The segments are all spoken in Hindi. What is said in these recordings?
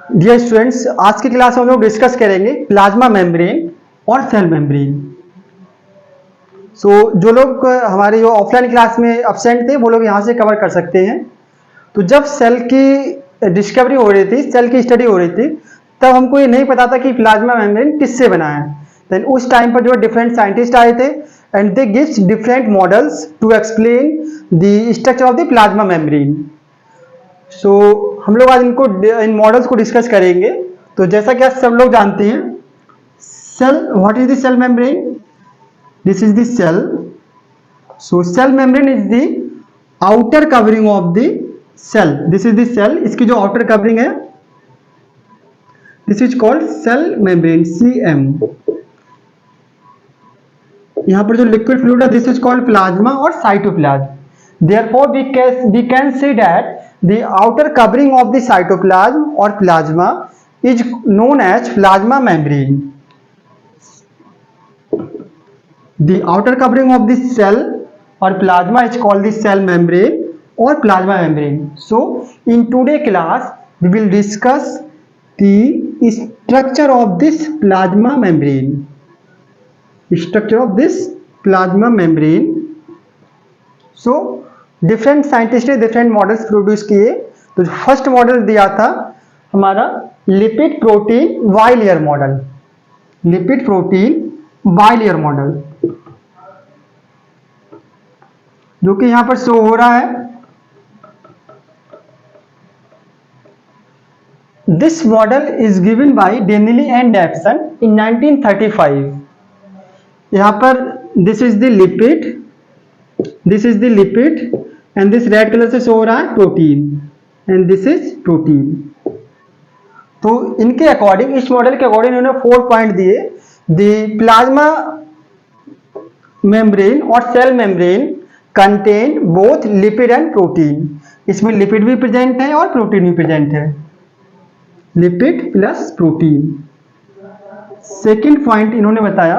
डियर स्टूडेंट्स, आज की क्लास में हम लोग डिस्कस करेंगे प्लाज्मा मेम्ब्रेन और सेल मेम्ब्रेन। जो लोग हमारे जो ऑफलाइन क्लास में एब्सेंट थे वो लोग यहाँ से कवर कर सकते हैं। तो जब सेल की डिस्कवरी हो रही थी, सेल की स्टडी हो रही थी, तब हमको ये नहीं पता था कि प्लाज्मा मेम्ब्रेन किससे बना है। देन उस टाइम पर जो डिफरेंट साइंटिस्ट आए थे and they gives different models to explain the structure of the plasma membrane. हम लोग आज इन मॉडल्स को डिस्कस करेंगे। तो जैसा कि आप सब लोग जानते हैं, cell, what is the cell membrane? This is the cell. Cell membrane is the outer covering of the cell. This is the cell. इसकी जो आउटर कवरिंग है, this is called cell membrane, CM। यहां पर जो लिक्विड फ्लूइड है, दिस इज कॉल्ड प्लाज्मा और cytoplasm. Therefore, we can say that the outer covering of the cytoplasm or plasma is known as plasma membrane. The outer covering of the cell or plasma is called the cell membrane or plasma membrane. So, in today's class, we will discuss the structure of this plasma membrane. Structure of this plasma membrane. So, different scientist ने डिफरेंट मॉडल्स प्रोड्यूस किए। तो फर्स्ट मॉडल दिया था हमारा lipid protein bilayer model. Lipid protein bilayer model, जो कि यहां पर शो हो रहा है। This model is given by Danielli and Davson in 1935। यहां पर this is the lipid, this is the lipid and this red colour से शो हो रहा है protein, and this is protein. तो इनके अकॉर्डिंग, इस मॉडल के अकॉर्डिंग इन्होंने 4 पॉइंट दिए। द प्लाज्मा मेम्ब्रेन और cell membrane contain both lipid and protein. इसमें लिपिड भी प्रेजेंट है और प्रोटीन भी प्रेजेंट है, lipid plus protein. Second point इन्होंने बताया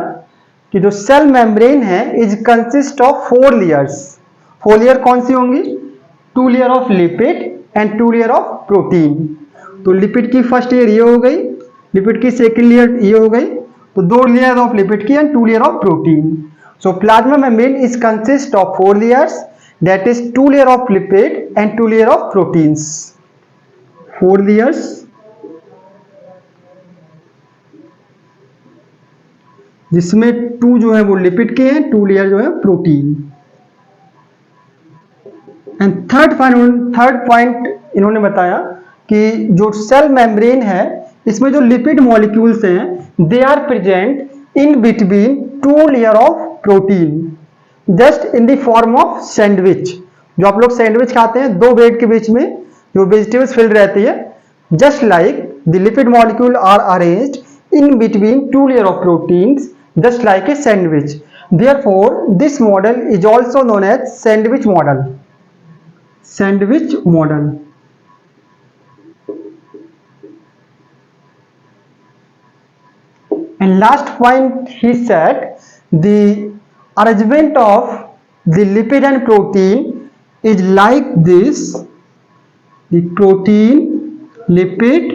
कि जो सेल मेम्ब्रेन है is consist of 4 layers. 4 layer कौन सी होंगी? 2 layer of lipid and 2 layer of protein. तो लिपिड की फर्स्ट लेयर ये हो गई, लिपिड की सेकेंड लेयर ये हो गई। तो 2 लेयर ऑफ लिपिड की and 2 layer of protein. So plasma membrane is consist of 4 layers, that is 2 layer of lipid and 2 layer of proteins. 4 layers, जिसमें 2 जो है वो लिपिड के हैं, 2 लेयर जो है प्रोटीन। एंड थर्ड पॉइंट इन्होंने बताया कि जो सेल मेम्ब्रेन है, इसमें जो लिपिड मॉलिक्यूल्स हैं, they are present in between 2 layer of protein, just in the form of sandwich. जो आप लोग सैंडविच खाते हैं, 2 ब्रेड के बीच में जो वेजिटेबल्स फिल्ड रहती है, just like the lipid molecule are arranged in between 2 layer of proteins, just like a sandwich. Therefore, this model is also known as sandwich model. Sandwich model. And last point, he said the arrangement of the lipid and protein is like this: the protein, lipid,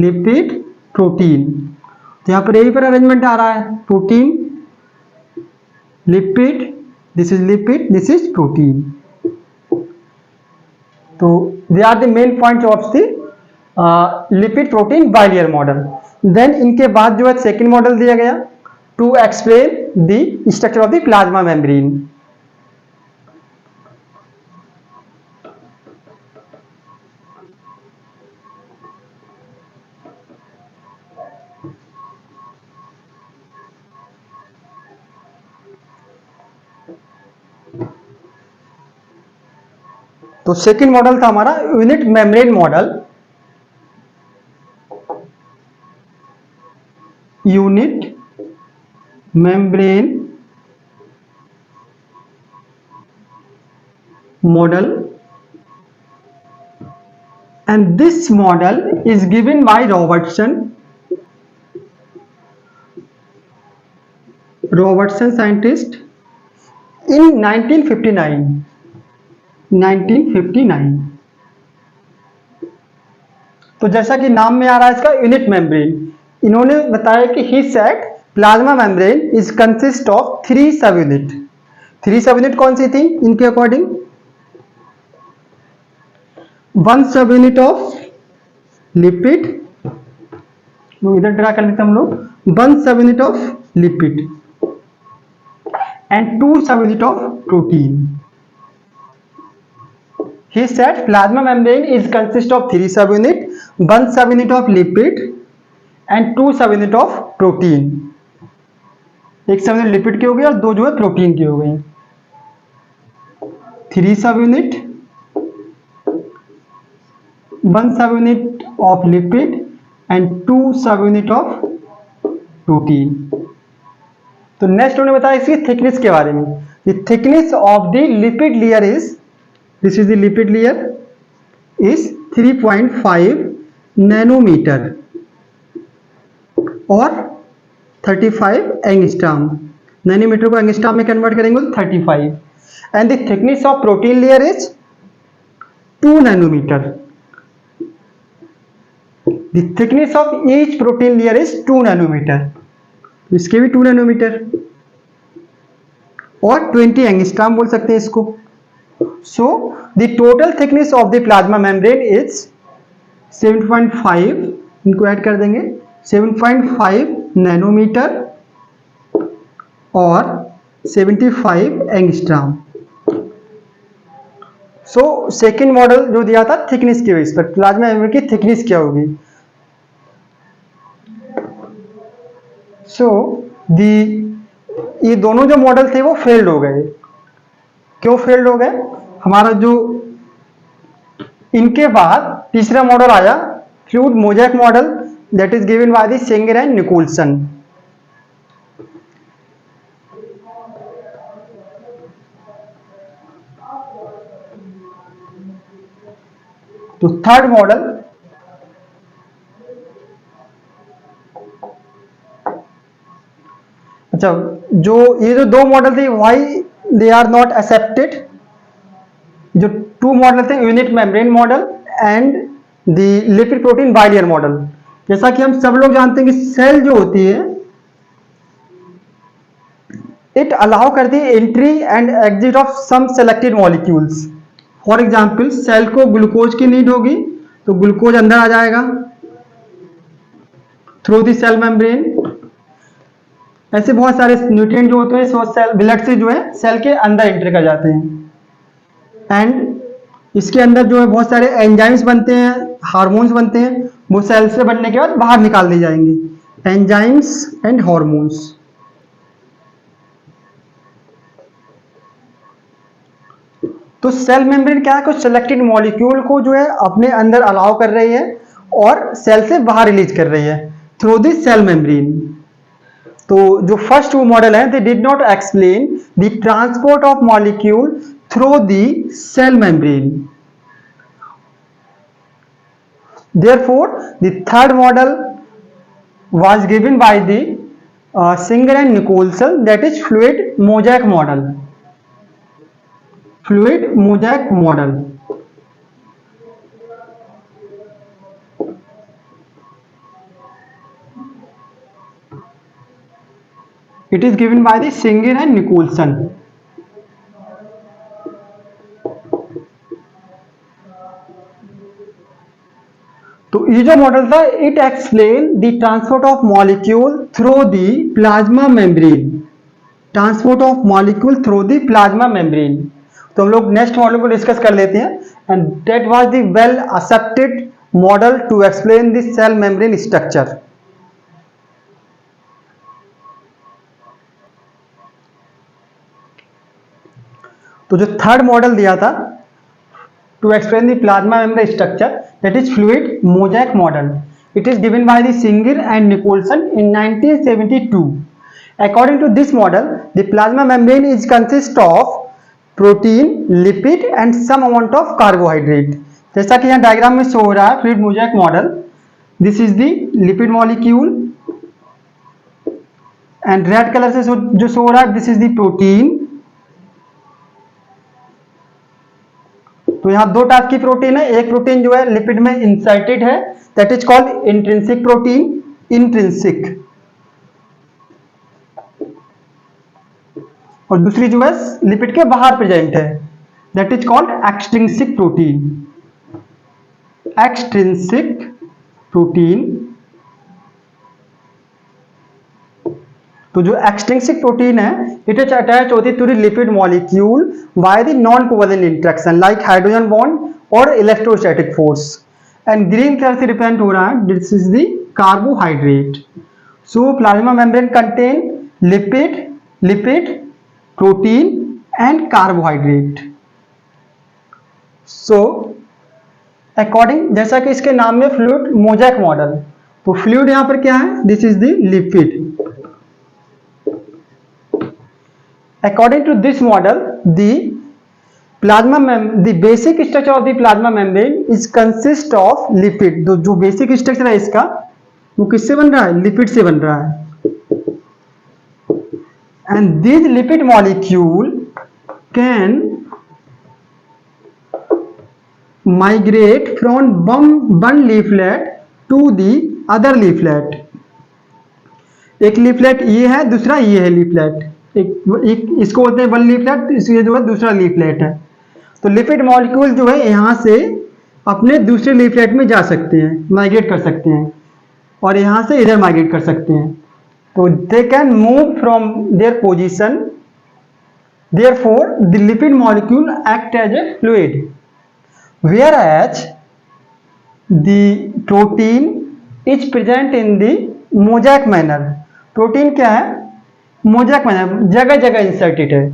lipid, protein. तो यहां पर यही पर अरेंजमेंट आ रहा है, protein, lipid, this is lipid, this is protein. तो they are the main points of the lipid protein bilayer model. Then इनके बाद जो है सेकेंड मॉडल दिया गया to explain the structure of the plasma membrane. तो सेकेंड मॉडल था हमारा unit membrane model. Unit membrane model, and this model is given by Robertson scientist in 1959। तो जैसा कि नाम में आ रहा है इसका यूनिट मेम्ब्रेन, इन्होंने बताया कि he said plasma membrane is consist of 3 सब यूनिट। 3 सब यूनिट कौन सी थी इनके अकॉर्डिंग? 1 सब यूनिट ऑफ लिपिड, इधर ड्रा कर लेते हम लोग, 1 सब unit of lipid and 2 subunit of protein. He said plasma membrane is consist of 3 subunit, 1 subunit of lipid and 2 subunit of protein. एक सबयूनिट लिपिड की हो गई और 2 जो है प्रोटीन की हो गई। 3 subunit, 1 subunit of lipid and 2 subunit of protein. तो नेक्स्ट उन्होंने बताया इसकी थिकनेस के बारे में। The thickness of the lipid layer is, this is the lipid layer, is 3.5 nanometer और 35 एंगस्ट्रॉम। नैनोमीटर को एंगस्ट्रॉम में कन्वर्ट करेंगे तो 35। And the thickness of protein layer is 2 nanometer. The thickness of each protein layer is 2 nanometer, इसके भी 2 नैनोमीटर और 20 एंगस्ट्रॉम बोल सकते हैं इसको। So the total thickness of the plasma membrane is 7.5, इनको ऐड कर देंगे, 7.5 नैनोमीटर और 75 एंगस्ट्रॉम। सो सेकेंड मॉडल जो दिया था थिकनेस के बेस पर, प्लाज्मा मेम्ब्रेन की थिकनेस क्या होगी। ये दोनों जो मॉडल थे वो फेल्ड हो गए। क्यों फेल्ड हो गए? हमारा जो इनके बाद तीसरा मॉडल आया fluid mosaic model, that is given by the Singer and Nicolson. तो थर्ड मॉडल, अच्छा जो ये जो 2 मॉडल थे why they are not accepted, जो 2 मॉडल थे unit membrane model and the lipid protein bilayer model. जैसा कि हम सब लोग जानते हैं कि सेल जो होती है इट अलाउ करती है entry and exit of some selected molecules. For example cell को ग्लूकोज की नीड होगी तो ग्लूकोज अंदर आ जाएगा थ्रू द सेल मेम्ब्रेन। ऐसे बहुत सारे न्यूट्रिएंट जो होते हैं सेल ब्लड से जो है सेल के अंदर एंटर कर जाते हैं एंड इसके अंदर जो है बहुत सारे एंजाइम्स बनते हैं, हार्मोन्स बनते हैं, वो सेल से बनने के बाद बाहर निकाल दिए जाएंगे, एंजाइम्स एंड हार्मोन्स। तो सेल मेम्ब्रेन क्या है, कुछ सिलेक्टेड मॉलिक्यूल को जो है अपने अंदर अलाउ कर रही है और सेल से बाहर रिलीज कर रही है थ्रू द सेल मेम्ब्रेन। तो जो फर्स्ट वो मॉडल है, they did not explain the transport of molecule through the cell membrane. Therefore, the third model was given by the Singer and Nicolson, that is fluid mosaic model. Fluid mosaic model. It is given by the Singer and Nicolson. तो ये जो मॉडल था it explain the transport of molecule through the plasma membrane, transport of molecule through the plasma membrane. तो हम लोग नेक्स्ट मॉडल को डिस्कस कर लेते हैं and that was the well accepted model to explain the cell membrane structure. तो जो थर्ड मॉडल दिया था to explain the plasma membrane structure, that is fluid mosaic model. It is given by the Singer and Nicolson in 1972. According to this model, the plasma membrane is consist of protein, lipid and some amount of carbohydrate. जैसा कि यहाँ डायग्राम में शो हो रहा है fluid mosaic model, this is the lipid molecule and red colour से जो शो हो रहा है this is the protein. तो यहाँ 2 टाइप की प्रोटीन है, एक प्रोटीन जो है लिपिड में इंसर्टेड है that is called intrinsic protein, intrinsic. और दूसरी जो है लिपिड के बाहर प्रेजेंट है, that is called extrinsic protein, extrinsic protein. तो जो एक्सट्रिंसिक प्रोटीन है, इट इज अटैच होती to the lipid molecule by the non covalent interaction like hydrogen bond और electrostatic force. And green colour से रिप्रेजेंट हो रहा है, this is the carbohydrate. So plasma membrane contain lipid, protein and carbohydrate. So according, जैसा कि इसके नाम में फ्लूइड मोज़ेक मॉडल, तो फ्लूइड यहां पर क्या है, this is the lipid. According to this model, the basic structure of the plasma membrane is consist of lipid। जो बेसिक स्ट्रक्चर है इसका, वो किससे बन रहा है, लिपिड से बन रहा है। And this lipid molecule can migrate from one leaflet to the other leaflet। एक लीफलेट ये है, दूसरा ये है लीफलेट, एक इसको बोलते हैं वन लीफलेट, इसलिए जो है दूसरा लीफलेट है। तो लिपिड मॉलिक्यूल जो है यहाँ से अपने दूसरे लीफलेट में जा सकते हैं, माइग्रेट कर सकते हैं, और यहाँ से इधर माइग्रेट कर सकते हैं। तो they can move from their position, therefore the lipid molecule act as a fluid, whereas the protein is present in the mosaic manner. Protein क्या है, मोज़ेक मैनर, जगह जगह इंसर्टेड है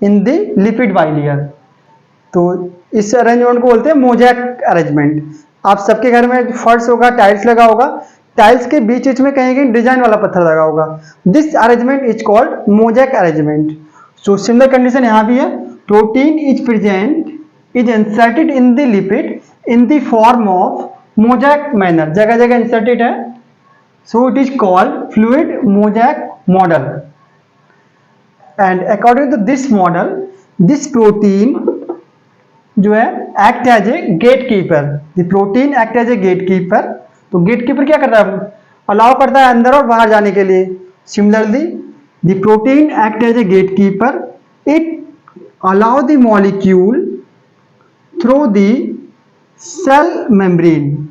इन द लिपिड बाइलेयर। तो इस अरेंजमेंट को बोलते हैं मोज़ेक अरेंजमेंट। आप सबके घर में फर्श होगा, टाइल्स लगा होगा, टाइल्स के बीच में कहीं कहीं डिजाइन वाला पत्थर लगा होगा, this arrangement is called mosaic arrangement. So similar condition यहाँ भी है, protein is present, is inserted in the lipid in the form of mosaic manner, जगह जगह इंसर्टेड है। So it is called fluid mosaic model. And according to this model, this protein जो है act as a gatekeeper, the protein act as a gatekeeper. तो गेट कीपर क्या करता है, अलाउ करता है अंदर और बाहर जाने के लिए। Similarly the protein act as a gatekeeper, it allow the molecule through the cell membrane.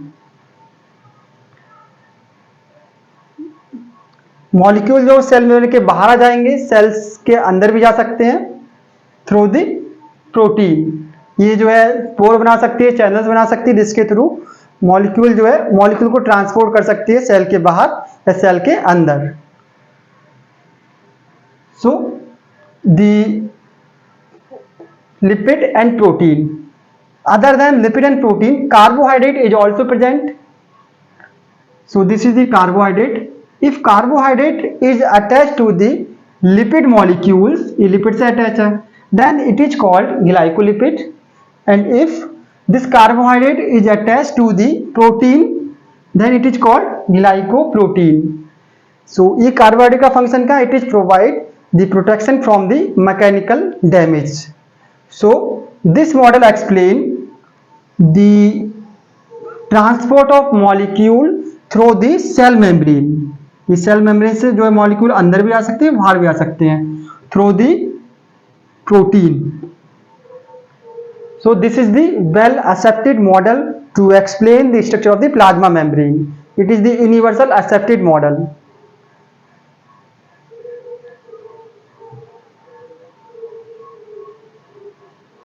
Molecule जो सेल मेम्ब्रेन के बाहर आ जाएंगे, सेल्स के अंदर भी जा सकते हैं थ्रू द प्रोटीन। ये जो है पोर बना सकती है, चैनल्स बना सकती है, जिसके थ्रू मॉलिक्यूल जो है मॉलिक्यूल को ट्रांसपोर्ट कर सकती है सेल के बाहर या सेल के अंदर। So the lipid and protein, other than lipid and protein, carbohydrate is also present. So this is the carbohydrate. If carbohydrate is attached to the lipid molecules, ये lipid से attach है, then it is called glycolipid। And if this carbohydrate is attached to the protein, then it is called glycoprotein। So ये carbohydrate का function का, it is provide the protection from the mechanical damage। So this model explain the transport of molecule through the cell membrane। इस सेल मेम्ब्रेन से जो है मॉलिक्यूल अंदर भी आ सकते हैं, बाहर भी आ सकते हैं through the protein. So this is the well accepted model to explain the structure of the plasma membrane. It is the universal accepted model.